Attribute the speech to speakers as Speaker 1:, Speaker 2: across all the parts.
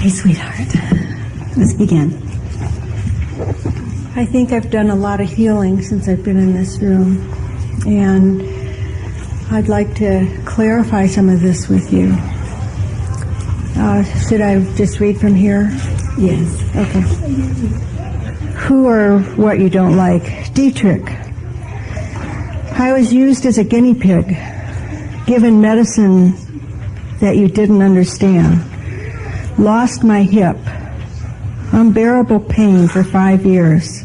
Speaker 1: Okay, sweetheart. Let's begin.
Speaker 2: I think I've done a lot of healing since I've been in this room, and I'd like to clarify some of this with you. Should I just read from here?
Speaker 1: Yes.
Speaker 2: Okay. Who or what you don't like? Dietrich. I was used as a guinea pig, given medicine that you didn't understand. Lost my hip. Unbearable pain for 5 years.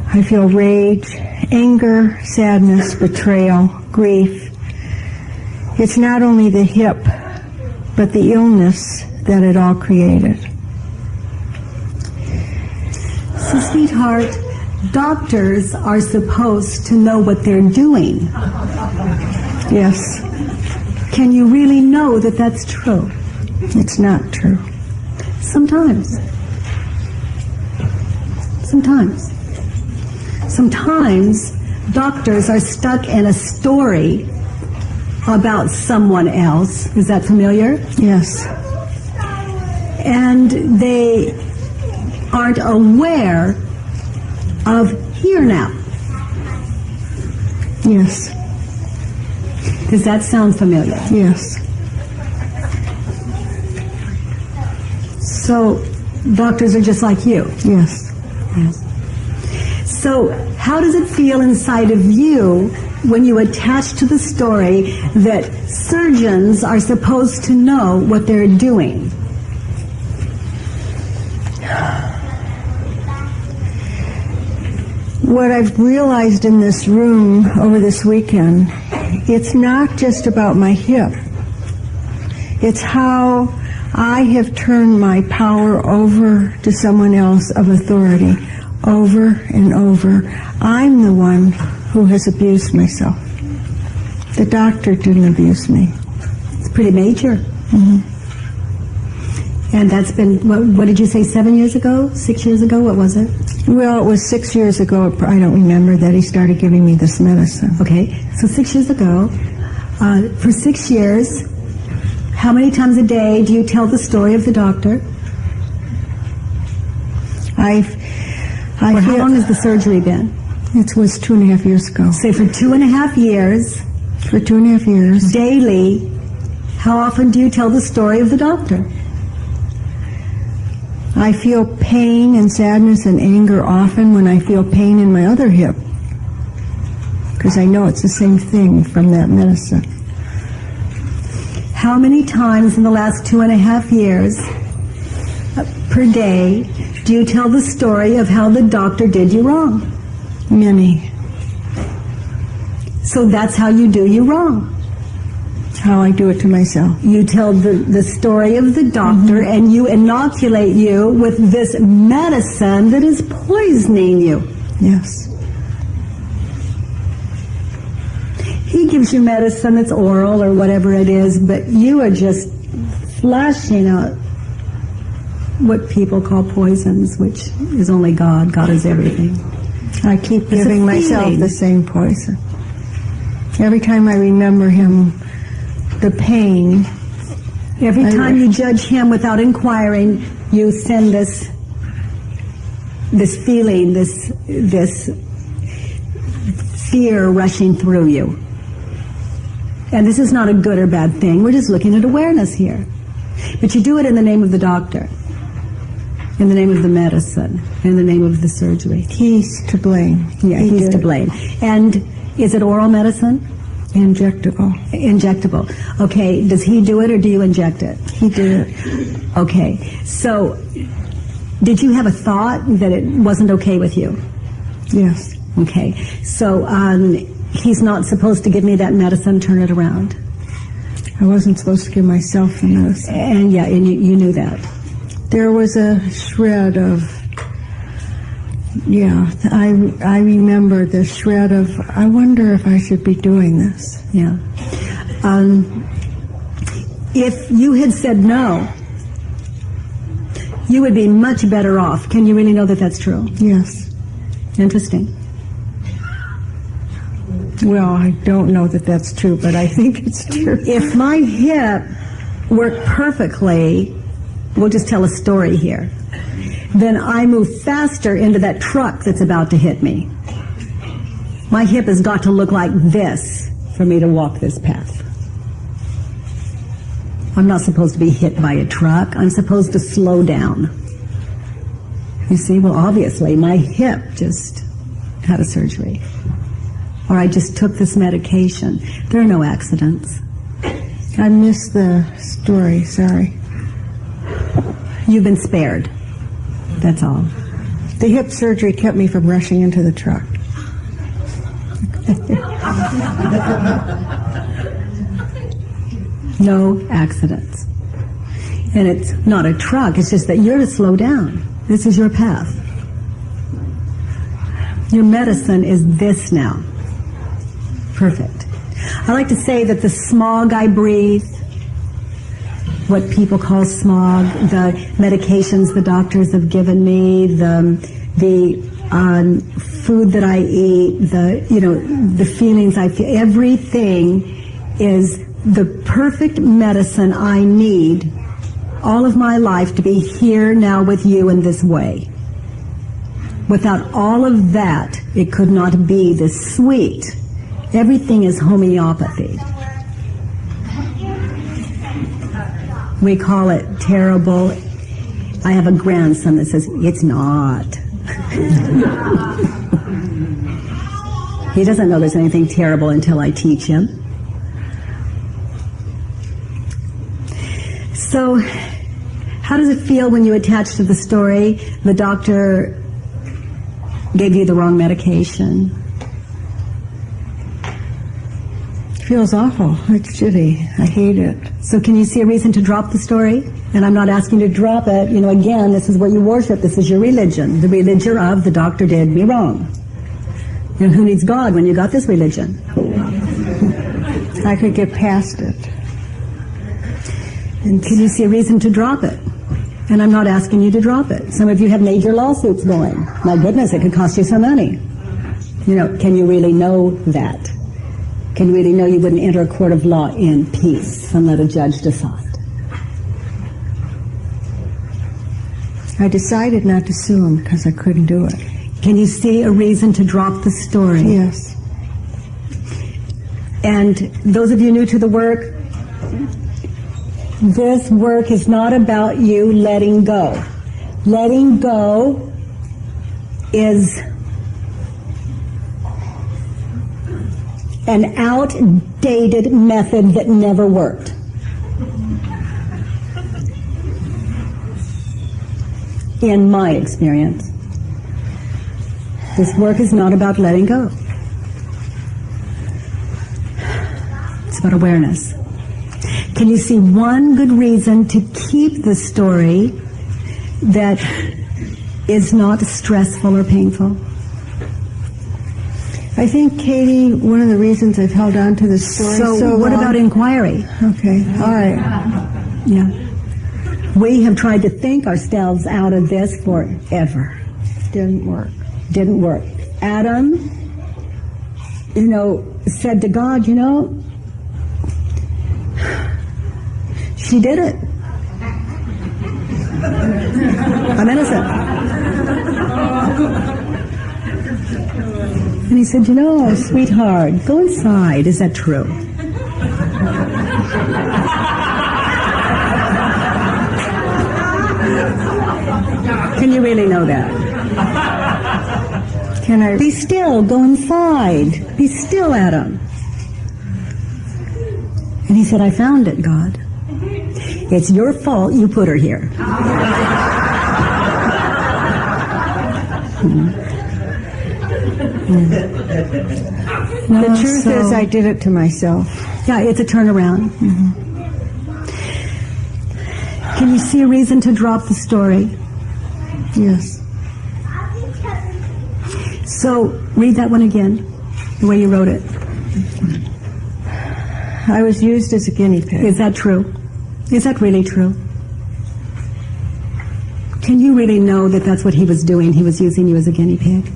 Speaker 2: I feel rage, anger, sadness, betrayal, grief. It's not only the hip, but the illness that it all created.
Speaker 1: So, sweetheart, doctors are supposed to know what they're doing.
Speaker 2: Yes.
Speaker 1: Can you really know that that's true?
Speaker 2: It's not true.
Speaker 1: Sometimes. Sometimes doctors are stuck in a story about someone else. Is that familiar?
Speaker 2: Yes.
Speaker 1: And they aren't aware of here now.
Speaker 2: Yes.
Speaker 1: Does that sound familiar?
Speaker 2: Yes.
Speaker 1: So doctors are just like you.
Speaker 2: Yes.
Speaker 1: Yes. So how does it feel inside of you when you attach to the story that surgeons are supposed to know what they're doing?
Speaker 2: What I've realized in this room over this weekend, it's not just about my hip. It's how I have turned my power over to someone else of authority, over and over. I'm the one who has abused myself. The doctor didn't abuse me.
Speaker 1: It's pretty major.
Speaker 2: Mm-hmm.
Speaker 1: And that's been, what did you say, 7 years ago? 6 years ago? What was it?
Speaker 2: Well, it was 6 years ago, I don't remember, that he started giving me this medicine.
Speaker 1: Okay, so 6 years ago, for 6 years, how many times a day do you tell the story of the doctor? How long has the surgery been?
Speaker 2: It was 2.5 years ago.
Speaker 1: Say for 2.5 years.
Speaker 2: For 2.5 years.
Speaker 1: Daily, how often do you tell the story of the doctor?
Speaker 2: I feel pain and sadness and anger often when I feel pain in my other hip, because I know it's the same thing from that medicine.
Speaker 1: How many times in the last 2.5 years per day do you tell the story of how the doctor did you wrong?
Speaker 2: Many.
Speaker 1: So that's how you do you wrong.
Speaker 2: How I do it to myself.
Speaker 1: You tell the story of the doctor, mm-hmm. and you inoculate you with this medicine that is poisoning you.
Speaker 2: Yes.
Speaker 1: He gives you medicine that's oral or whatever it is, but you are just flashing out what people call poisons, which is only God. God is everything.
Speaker 2: I keep giving myself the same poison. Every time I remember him, the pain.
Speaker 1: Every time you judge him without inquiring, you send this feeling, this fear rushing through you. And this is not a good or bad thing. We're just looking at awareness here. But you do it in the name of the doctor, in the name of the medicine, in the name of the surgery.
Speaker 2: He's to blame.
Speaker 1: Yeah, he's to blame. And is it oral medicine?
Speaker 2: Injectable.
Speaker 1: Injectable. Okay, does he do it or do you inject it?
Speaker 2: He did it.
Speaker 1: Okay, so did you have a thought that it wasn't okay with you?
Speaker 2: Yes.
Speaker 1: Okay, so he's not supposed to give me that medicine, turn it around.
Speaker 2: I wasn't supposed to give myself the medicine.
Speaker 1: And yeah, and you knew that.
Speaker 2: There was a shred of, yeah, I remember the shred of, I wonder if I should be doing this.
Speaker 1: Yeah. If you had said no, you would be much better off. Can you really know that that's true?
Speaker 2: Yes.
Speaker 1: Interesting.
Speaker 2: Well, I don't know that that's true, but I think it's true.
Speaker 1: If my hip worked perfectly, we'll just tell a story here. Then I move faster into that truck that's about to hit me. My hip has got to look like this for me to walk this path. I'm not supposed to be hit by a truck. I'm supposed to slow down. You see, well, obviously, my hip just had a surgery. Or I just took this medication. There are no accidents.
Speaker 2: I missed the story, sorry.
Speaker 1: You've been spared. That's all.
Speaker 2: The hip surgery kept me from rushing into the truck.
Speaker 1: No accidents. And it's not a truck, it's just that you're to slow down. This is your path. Your medicine is this now. Perfect. I like to say that the smog I breathe, what people call smog, the medications the doctors have given me, the food that I eat, the feelings I feel, everything is the perfect medicine I need all of my life to be here now with you in this way. Without all of that, it could not be this sweet. Everything is homeopathy. We call it terrible. I have a grandson that says, it's not. He doesn't know there's anything terrible until I teach him. So, how does it feel when you attach to the story, the doctor gave you the wrong medication?
Speaker 2: It feels awful. It's shitty. I hate it.
Speaker 1: So can you see a reason to drop the story? And I'm not asking you to drop it. Again, this is what you worship. This is your religion. The religion of the doctor did me wrong. Who needs God when you got this religion?
Speaker 2: I could get past it.
Speaker 1: And can you see a reason to drop it? And I'm not asking you to drop it. Some of you have major lawsuits going. My goodness, it could cost you some money. Can you really know that? Can you really know you wouldn't enter a court of law in peace and let a judge decide?
Speaker 2: I decided not to sue him because I couldn't do it.
Speaker 1: Can you see a reason to drop the story?
Speaker 2: Yes.
Speaker 1: And those of you new to the work, this work is not about you letting go. Letting go is an outdated method that never worked. In my experience, this work is not about letting go. It's about awareness. Can you see one good reason to keep the story that is not stressful or painful?
Speaker 2: I think, Katie, one of the reasons I've held on to this story
Speaker 1: so what
Speaker 2: long...
Speaker 1: about inquiry?
Speaker 2: Okay, all right.
Speaker 1: Yeah. We have tried to think ourselves out of this forever.
Speaker 2: Didn't work.
Speaker 1: Didn't work. Adam, said to God, she did it. I'm innocent. And he said, sweetheart, go inside. Is that true? Can you really know that?
Speaker 2: Can I...
Speaker 1: Be still. Go inside. Be still, Adam. And he said, I found it, God. It's your fault you put her here.
Speaker 2: The truth is I did it to myself.
Speaker 1: Yeah, it's a turnaround. Mm-hmm. Can you see a reason to drop the story?
Speaker 2: Yes.
Speaker 1: So, read that one again, the way you wrote it.
Speaker 2: I was used as a guinea pig.
Speaker 1: Is that true? Is that really true? Can you really know that that's what he was doing? He was using you as a guinea pig?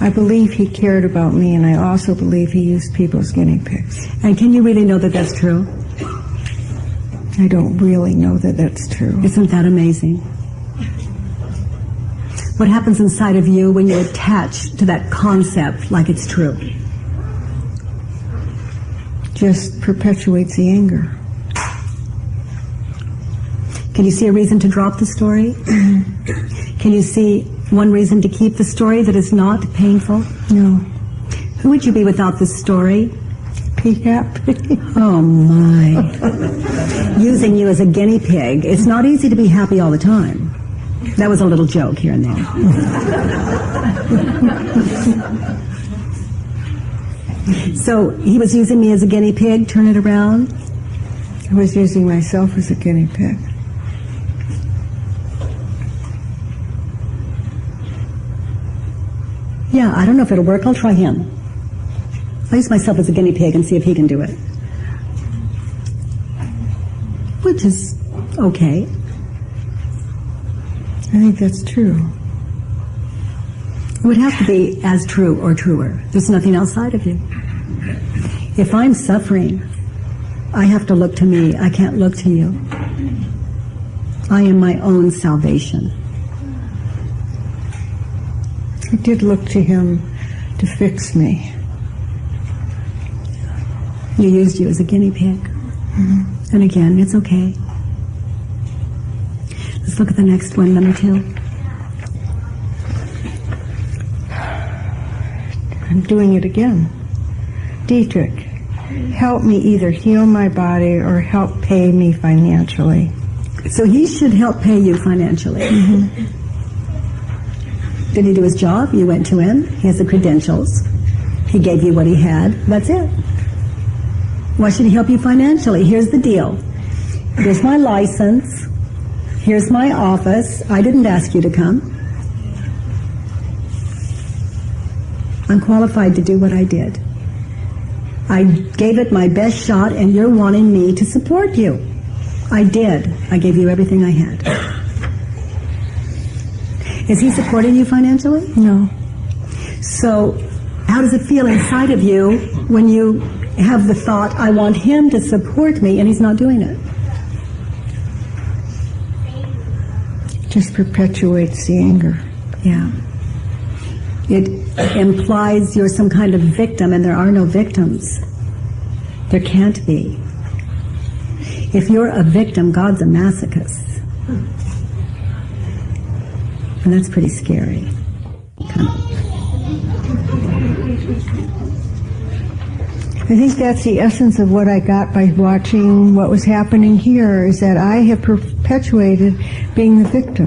Speaker 2: I believe he cared about me, and I also believe he used people as guinea pigs.
Speaker 1: And can you really know that that's true?
Speaker 2: I don't really know that that's true.
Speaker 1: Isn't that amazing? What happens inside of you when you attach to that concept like it's true?
Speaker 2: Just perpetuates the anger.
Speaker 1: Can you see a reason to drop the story? Can you see one reason to keep the story that is not painful?
Speaker 2: No.
Speaker 1: Who would you be without this story?
Speaker 2: Be happy.
Speaker 1: Oh my. Using you as a guinea pig. It's not easy to be happy all the time. That was a little joke here and there. So he was using me as a guinea pig, turn it around?
Speaker 2: I was using myself as a guinea pig.
Speaker 1: Yeah, I don't know if it'll work. I'll try him. I'll use myself as a guinea pig and see if he can do it. Which is okay.
Speaker 2: I think that's true.
Speaker 1: It would have to be as true or truer. There's nothing outside of you. If I'm suffering, I have to look to me. I can't look to you. I am my own salvation.
Speaker 2: I did look to him to fix me.
Speaker 1: He used you as a guinea pig. Mm-hmm. And again, it's okay. Let's look at the next one, number 2.
Speaker 2: I'm doing it again. Dietrich, help me either heal my body or help pay me financially.
Speaker 1: So he should help pay you financially. Mm-hmm. Did he do his job? You went to him. He has the credentials. He gave you what he had. That's it. Why should he help you financially? Here's the deal. Here's my license. Here's my office. I didn't ask you to come. I'm qualified to do what I did. I gave it my best shot, and you're wanting me to support you. I did. I gave you everything I had. Is he supporting you financially?
Speaker 2: No.
Speaker 1: So how does it feel inside of you when you have the thought, I want him to support me, and he's not doing it?
Speaker 2: Just perpetuates the anger.
Speaker 1: Yeah. It implies you're some kind of victim, and there are no victims. There can't be. If you're a victim, God's a masochist. And that's pretty scary. Kind of.
Speaker 2: I think that's the essence of what I got by watching what was happening here, is that I have perpetuated being the victim.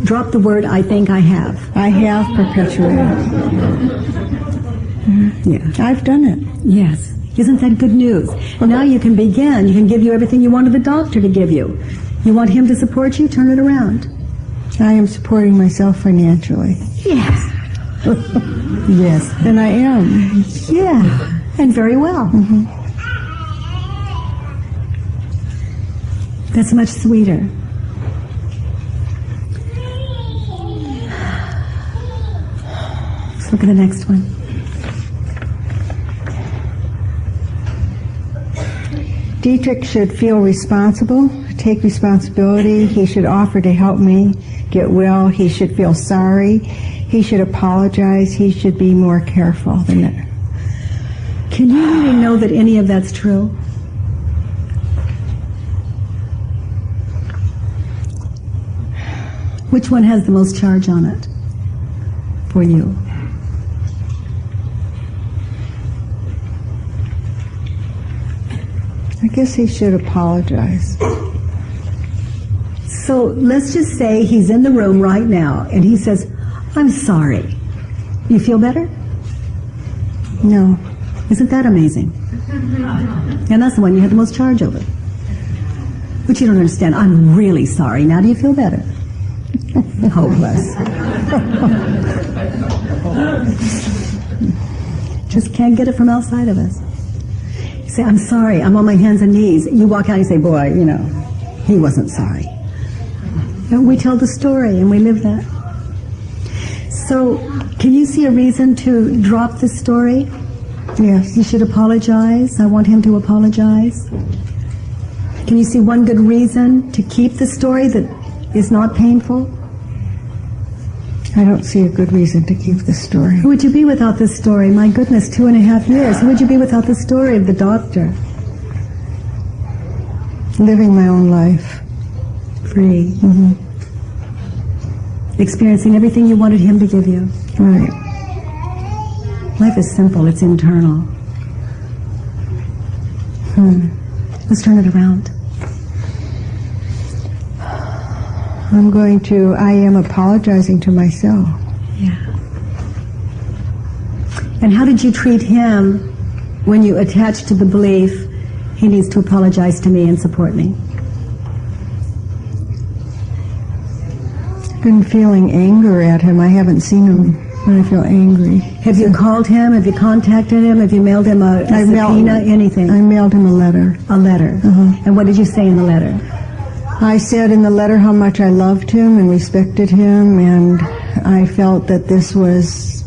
Speaker 1: Drop the word, I think I have.
Speaker 2: I have perpetuated.
Speaker 1: Yeah.
Speaker 2: I've done it.
Speaker 1: Yes. Isn't that good news? Now you can begin. You can give you everything you wanted the doctor to give you. You want him to support you? Turn it around.
Speaker 2: I am supporting myself financially.
Speaker 1: Yes. Yes.
Speaker 2: And I am.
Speaker 1: Yeah. And very well.
Speaker 2: Mm-hmm.
Speaker 1: That's much sweeter. Let's look at the next one.
Speaker 2: Dietrich should feel responsible, take responsibility. He should offer to help me get well. He should feel sorry. He should apologize. He should be more careful than that.
Speaker 1: Can you really know that any of that's true? Which one has the most charge on it for you?
Speaker 2: I guess he should apologize.
Speaker 1: So let's just say he's in the room right now and he says, I'm sorry. You feel better?
Speaker 2: No.
Speaker 1: Isn't that amazing? And that's the one you had the most charge over. But you don't understand. I'm really sorry. Now do you feel better? Hopeless. Just can't get it from outside of us. You say, I'm sorry. I'm on my hands and knees. You walk out and you say, boy, you know, he wasn't sorry. And we tell the story and we live that. So, can you see a reason to drop this story?
Speaker 2: Yes.
Speaker 1: You should apologize. I want him to apologize. Can you see one good reason to keep the story that is not painful?
Speaker 2: I don't see a good reason to keep the story.
Speaker 1: Who would you be without this story? My goodness, 2.5 years. Who would you be without the story of the doctor?
Speaker 2: Living my own life.
Speaker 1: Free.
Speaker 2: Mm-hmm.
Speaker 1: Experiencing everything you wanted him to give you.
Speaker 2: Right.
Speaker 1: Life is simple. It's internal. Let's turn it around.
Speaker 2: I am apologizing to myself.
Speaker 1: Yeah. And how did you treat him when you attached to the belief he needs to apologize to me and support me?
Speaker 2: I've been feeling anger at him. I haven't seen him when I feel angry.
Speaker 1: Have you called him? Have you contacted him? Have you mailed him a subpoena? Anything?
Speaker 2: I mailed him a letter.
Speaker 1: A letter. And what did you say in the letter?
Speaker 2: I said in the letter how much I loved him and respected him, and I felt that this was,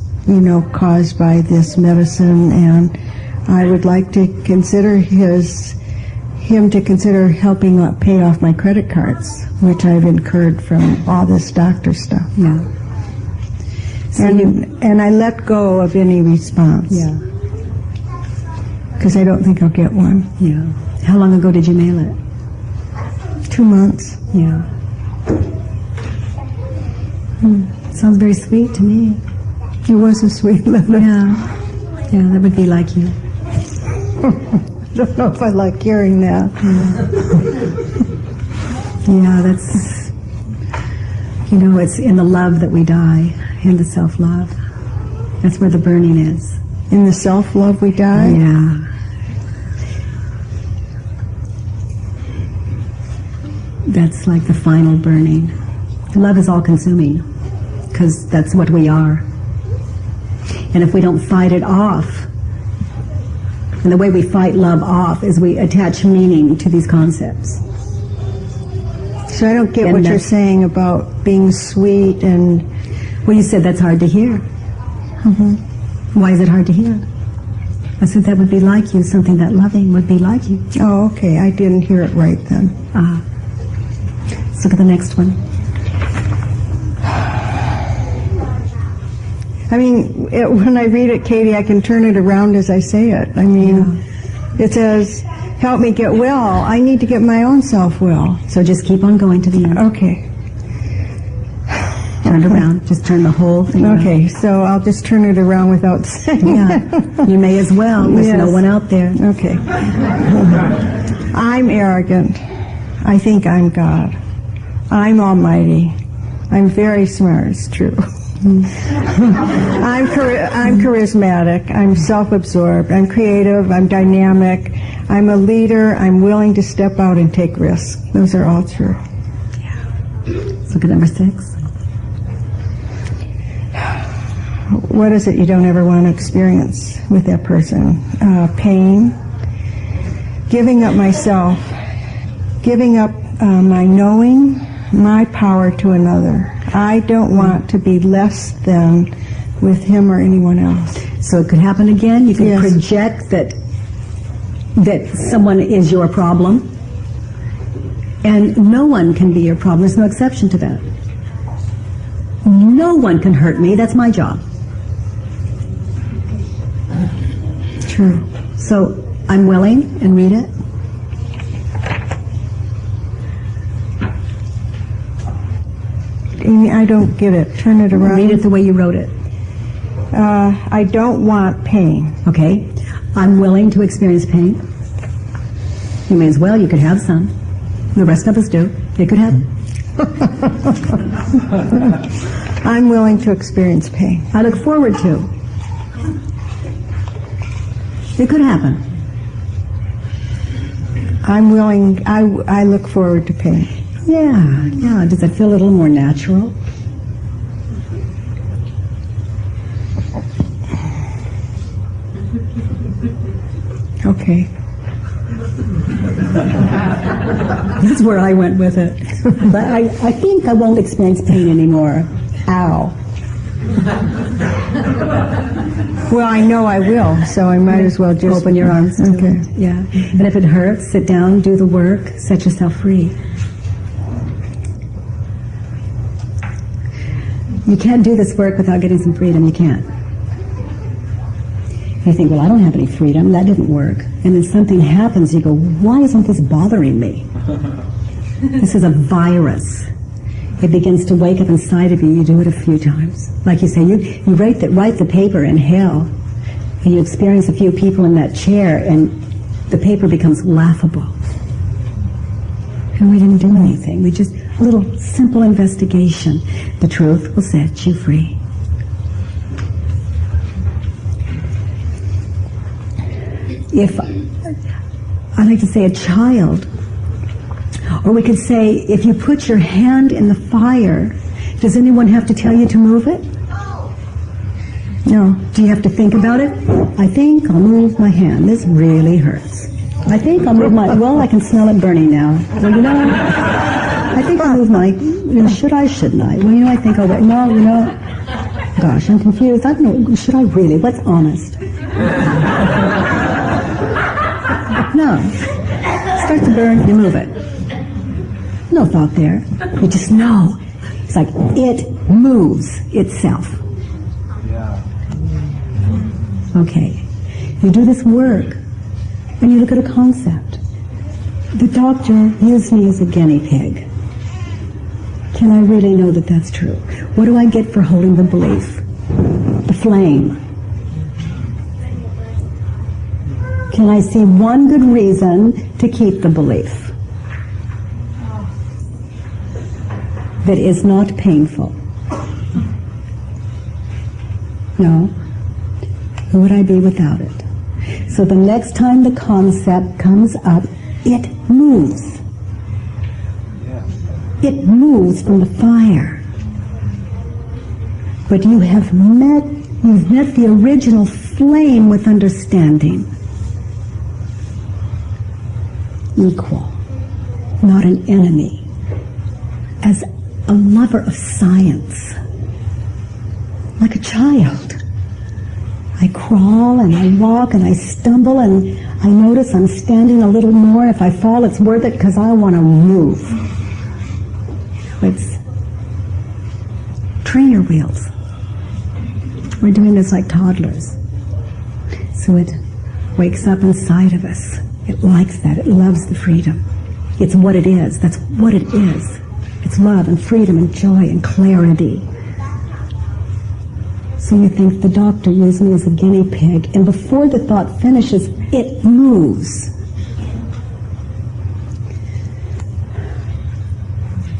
Speaker 2: caused by this medicine, and I would like to consider him to consider helping pay off my credit cards, which I've incurred from all this doctor stuff.
Speaker 1: Yeah. So
Speaker 2: and I let go of any response.
Speaker 1: Yeah.
Speaker 2: Because I don't think I'll get one.
Speaker 1: Yeah. How long ago did you mail it?
Speaker 2: 2 months.
Speaker 1: Yeah. Sounds very sweet to me.
Speaker 2: It was a sweet letter.
Speaker 1: Yeah. Yeah, that would be like you.
Speaker 2: I don't know if I like hearing that.
Speaker 1: Yeah, that's, it's in the love that we die, in the self-love. That's where the burning is.
Speaker 2: In the self-love we die?
Speaker 1: Yeah. That's like the final burning. Love is all-consuming, because that's what we are. And if we don't fight it off, and the way we fight love off is we attach meaning to these concepts.
Speaker 2: So I don't get what you're saying about being sweet and...
Speaker 1: Well, you said that's hard to hear. Why is it hard to hear? I said that would be like you, something that loving would be like you.
Speaker 2: Oh, okay. I didn't hear it right then.
Speaker 1: Let's look at the next one.
Speaker 2: I mean, when I read it, Katie, I can turn it around as I say it. I mean, It says, help me get well. I need to get my own self well.
Speaker 1: So just keep on going to the end.
Speaker 2: Okay.
Speaker 1: Turn it around. Just turn the whole thing around.
Speaker 2: Okay, so I'll just turn it around without saying it.
Speaker 1: You may as well. There's
Speaker 2: Yes.
Speaker 1: no one out there.
Speaker 2: Okay. I'm arrogant. I think I'm God. I'm almighty. I'm very smart. It's true. I'm charismatic. I'm self-absorbed. I'm creative. I'm dynamic. I'm a leader. I'm willing to step out and take risks. Those are all true.
Speaker 1: Let's look at number 6.
Speaker 2: What is it you don't ever want to experience with that person? Pain. Giving up myself. Giving up my knowing, my power to another. I don't want to be less than with him or anyone else.
Speaker 1: So it could happen again. You can
Speaker 2: Yes.
Speaker 1: project that someone is your problem, and no one can be your problem. There's no exception to that. No one can hurt me. That's my job.
Speaker 2: True.
Speaker 1: So I'm willing, and read it.
Speaker 2: Amy, I don't get it. Turn it around.
Speaker 1: Read it the way you wrote it.
Speaker 2: I don't want pain.
Speaker 1: Okay. I'm willing to experience pain. You may as well. You could have some. The rest of us do. It could happen.
Speaker 2: I'm willing to experience pain.
Speaker 1: I look forward to. It could happen.
Speaker 2: I'm willing. I look forward to pain.
Speaker 1: Yeah. Does it feel a little more natural?
Speaker 2: Okay.
Speaker 1: That's where I went with it. But I think I won't experience pain anymore. Ow.
Speaker 2: Well, I know I will, so I might as well just
Speaker 1: Open your arms to
Speaker 2: Okay.
Speaker 1: it. Yeah. And if it hurts, sit down, do the work, set yourself free. You can't do this work without getting some freedom. You can't. You think, well, I don't have any freedom. That didn't work. And then something happens. You go, why isn't this bothering me? This is a virus. It begins to wake up inside of you. You do it a few times. Like you say, you write the paper in hell, and you experience a few people in that chair, and the paper becomes laughable. And we didn't do anything. We just, a little simple investigation. The truth will set you free. If, I like to say a child, or we could say, if you put your hand in the fire, does anyone have to tell you to move it? No. Do you have to think about it? I think I'll move my hand. This really hurts. I think I'll move my, well, I can smell it burning now. Well, you know, I think I'll move my, should I, shouldn't I? Well, I think I'll wait. No, gosh, I'm confused. I don't know, should I really? What's honest? No. Start to burn, you move it. No thought there. You just know. It's like it moves itself. Okay. You do this work, and you look at a concept. The doctor used me as a guinea pig. Can I really know that that's true? What do I get for holding the belief? The flame. Can I see one good reason to keep the belief that is not painful? No. Who would I be without it? So the next time the concept comes up, it moves. It moves from the fire. But you've met the original flame with understanding. Equal, not an enemy. As a lover of science, like a child. I crawl and I walk and I stumble and I notice I'm standing a little more. If I fall, it's worth it because I want to move. It's trainer wheels. We're doing this like toddlers. So it wakes up inside of us. It likes that. It loves the freedom. It's what it is. That's what it is. It's love and freedom and joy and clarity. So you think the doctor used me as a guinea pig, and before the thought finishes, it moves.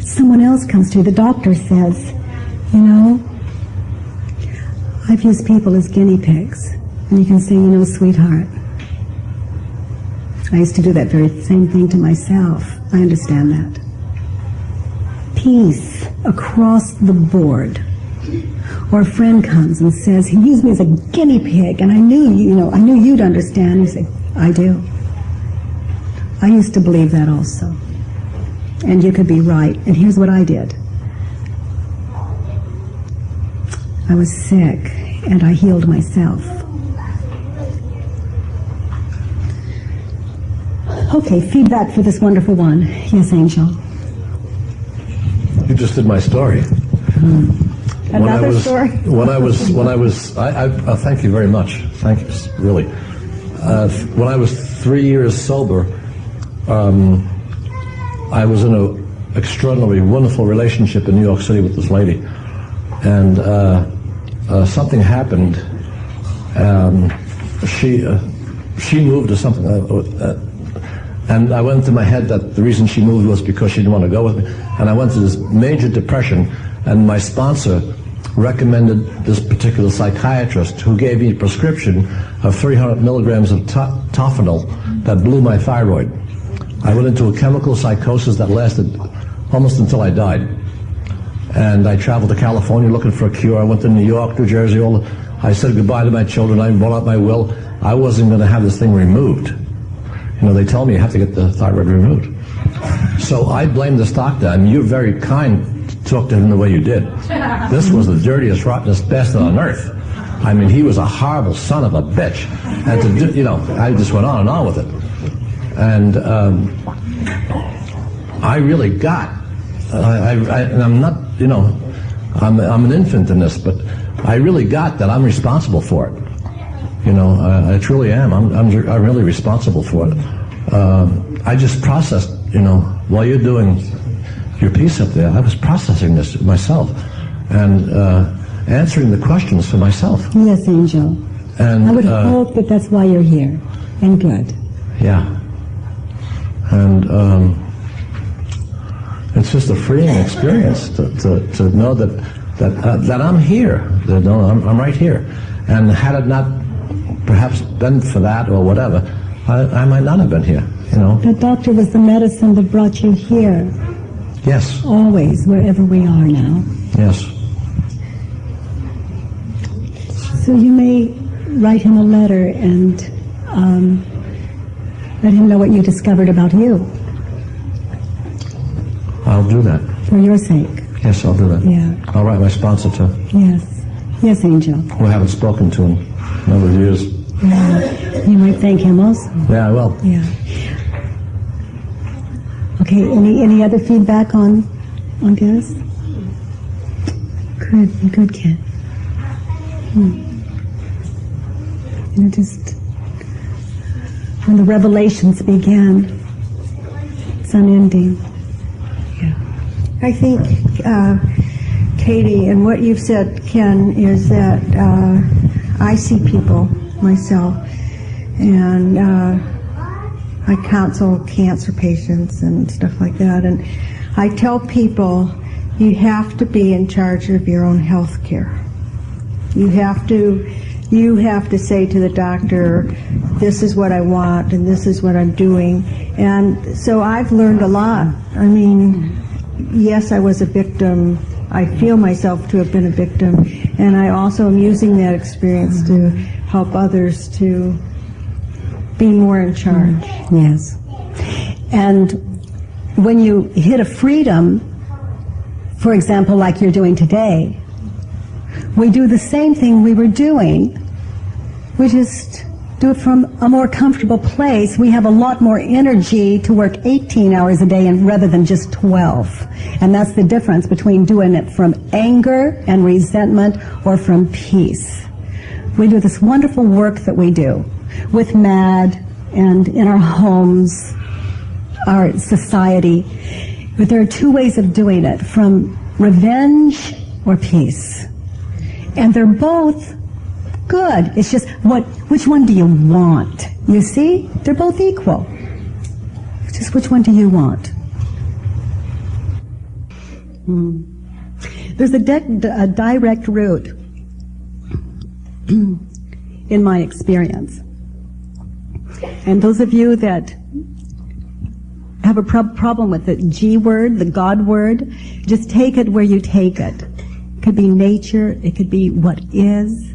Speaker 1: Someone else comes to you. The doctor says, I've used people as guinea pigs. And you can say, sweetheart, I used to do that very same thing to myself. I understand that. Peace across the board. Or a friend comes and says, he used me as a guinea pig, and I knew you'd understand. You say, I do. I used to believe that also. And you could be right. And here's what I did. I was sick, and I healed myself. Okay, feedback for this wonderful one. Yes, Angel.
Speaker 3: You just did my story.
Speaker 2: Another story?
Speaker 3: Thank you very much. Thank you, really. When I was 3 years sober, I was in an extraordinarily wonderful relationship in New York City with this lady. And something happened. She moved to something. And I went to my head that the reason she moved was because she didn't want to go with me. And I went to this major depression, and my sponsor recommended this particular psychiatrist who gave me a prescription of 300 milligrams of Tofenol that blew my thyroid. I went into a chemical psychosis that lasted almost until I died. And I traveled to California looking for a cure. I went to New York, New Jersey. I said goodbye to my children. I brought out my will. I wasn't going to have this thing removed. They tell me you have to get the thyroid removed. So I blamed this doctor, and you're very kind talk to him the way you did. This was the dirtiest, rottenest bastard on earth. I mean, he was a horrible son of a bitch. And to do, you know, I just went on and on with it. And I really got, and I'm not, you know, I'm an infant in this, but I really got that I'm responsible for it. You know, I truly am. I'm really responsible for it. I just processed, you know, while you're doing your piece up there, I was processing this myself and answering the questions for myself.
Speaker 1: Yes, Angel.
Speaker 3: And
Speaker 1: I would hope that that's why you're here. And good.
Speaker 3: Yeah. And it's just a freeing experience to know that I'm here. That no, I'm right here. And had it not perhaps been for that or whatever, I might not have been here. You know.
Speaker 1: The doctor was the medicine that brought you here.
Speaker 3: Yes.
Speaker 1: Always, wherever we are now.
Speaker 3: Yes.
Speaker 1: So you may write him a letter and let him know what you discovered about you.
Speaker 3: I'll do that.
Speaker 1: For your sake.
Speaker 3: Yes, I'll do that.
Speaker 1: Yeah.
Speaker 3: I'll write my sponsor too.
Speaker 1: Yes. Yes, Angel.
Speaker 3: We haven't spoken to him in a number of years.
Speaker 1: Yeah. You might thank him also.
Speaker 3: Yeah, I will.
Speaker 1: Yeah. Okay, any other feedback on this? Good kid. You know, just when the revelations began, it's unending.
Speaker 2: Yeah. I think, Katie, and what you've said, Ken, is that I see people myself, and I counsel cancer patients and stuff like that, and I tell people you have to be in charge of your own health care. You have to say to the doctor, this is what I want and this is what I'm doing. And so I've learned a lot. I mean, yes, I was a victim. I feel myself to have been a victim, and I also am using that experience to help others to be more in charge.
Speaker 1: Yes. And when you hit a freedom, for example, like you're doing today, we do the same thing we were doing. We just do it from a more comfortable place. We have a lot more energy to work 18 hours a day and rather than just 12. And that's the difference between doing it from anger and resentment or from peace. We do this wonderful work that we do with MAD and in our homes, our society. But there are two ways of doing it, from revenge or peace. And they're both good. It's just which one do you want? You see? They're both equal. It's just which one do you want? There's a direct route in my experience. And those of you that have a problem with the G word, the God word, just take it where you take it. It could be nature, it could be what is,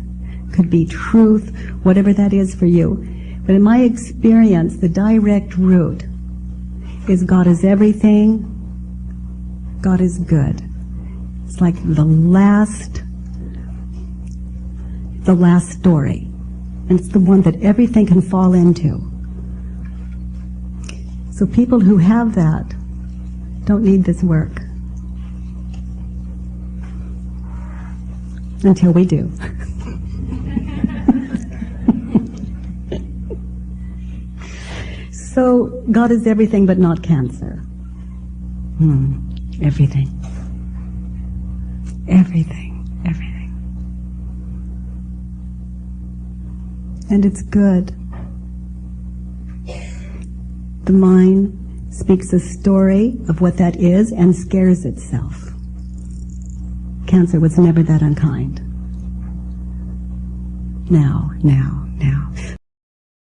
Speaker 1: could be truth, whatever that is for you. But in my experience, the direct route is God is everything, God is good. It's like the last story. And it's the one that everything can fall into. So people who have that don't need this work. Until we do. So God is everything but not cancer. Everything. Everything. Everything. And it's good. The mind speaks a story of what that is and scares itself. Cancer was never that unkind. Now.